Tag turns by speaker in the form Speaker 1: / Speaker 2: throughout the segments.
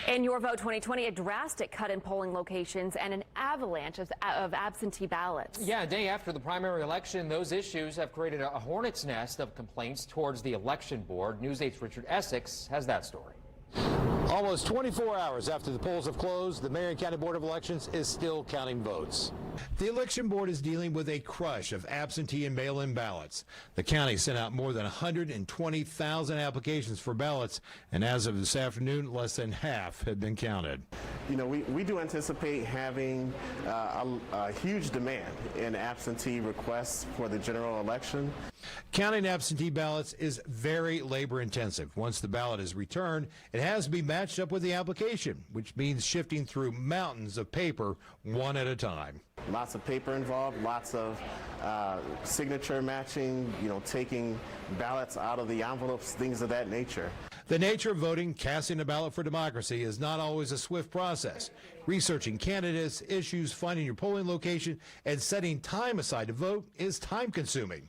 Speaker 1: In Your Vote 2020, a drastic cut in polling locations and an avalanche of absentee ballots.
Speaker 2: Yeah, a day after the primary election, those issues have created a hornet's nest of complaints towards the election board. News 8's Richard Essex has that story.
Speaker 3: Almost 24 hours after the polls have closed, the Marion County Board of Elections is still counting votes. The election board is dealing with a crush of absentee and mail-in ballots. The county sent out more than 120,000 applications for ballots, and as of this afternoon, less than half had been counted.
Speaker 4: You know, we do anticipate having a huge demand in absentee requests for the general election.
Speaker 3: Counting absentee ballots is very labor intensive. Once the ballot is returned, it has to be matched up with the application, which means shifting through mountains of paper one at a time.
Speaker 4: Lots of paper involved, lots of signature matching, you know, taking ballots out of the envelopes, things of that nature.
Speaker 3: The nature of voting, casting a ballot for democracy, is not always a swift process. Researching candidates, issues, finding your polling location, and setting time aside to vote is time-consuming.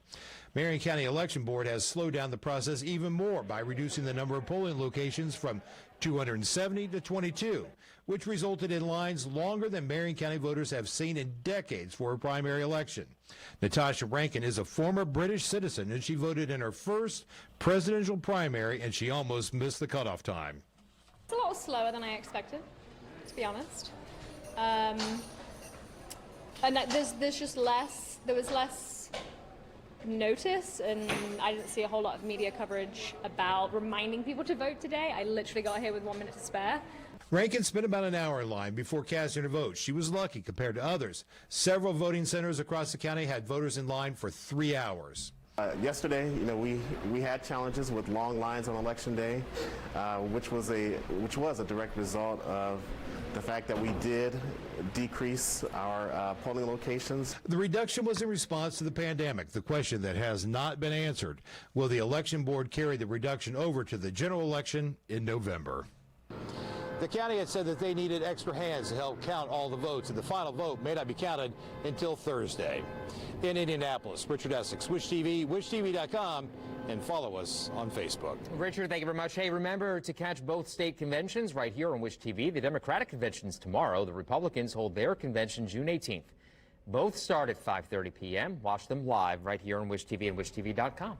Speaker 3: Marion County Election Board has slowed down the process even more by reducing the number of polling locations from 270 to 22, which resulted in lines longer than Marion County voters have seen in decades for a primary election. NATASHA RANKIN is a former British citizen, and she voted in her first presidential primary, and she almost missed the cutoff time.
Speaker 5: It's a lot slower than I expected, to be honest. And there's just less, there was less notice, and I didn't see a whole lot of media coverage about reminding people to vote today. I literally got here with 1 minute to spare.
Speaker 3: Rankin spent about an hour in line before casting her vote. She was lucky compared to others. Several voting centers across the county had voters in line for 3 hours.
Speaker 4: Yesterday, you know, we had challenges with long lines on election day, which was a direct result of the fact that we did decrease our polling locations.
Speaker 3: The reduction was in response to the pandemic. The question that has not been answered: will the election board carry the reduction over to the general election in November? The county had said that they needed extra hands to help count all the votes, and the final vote may not be counted until Thursday. In Indianapolis, Richard Essex, Wish TV, wishtv.com, and follow us on Facebook.
Speaker 2: Richard, thank you very much. Hey, remember to catch both state conventions right here on Wish TV. The Democratic convention's tomorrow. The Republicans hold their convention June 18th. Both start at 5:30 p.m. Watch them live right here on Wish TV and wishtv.com.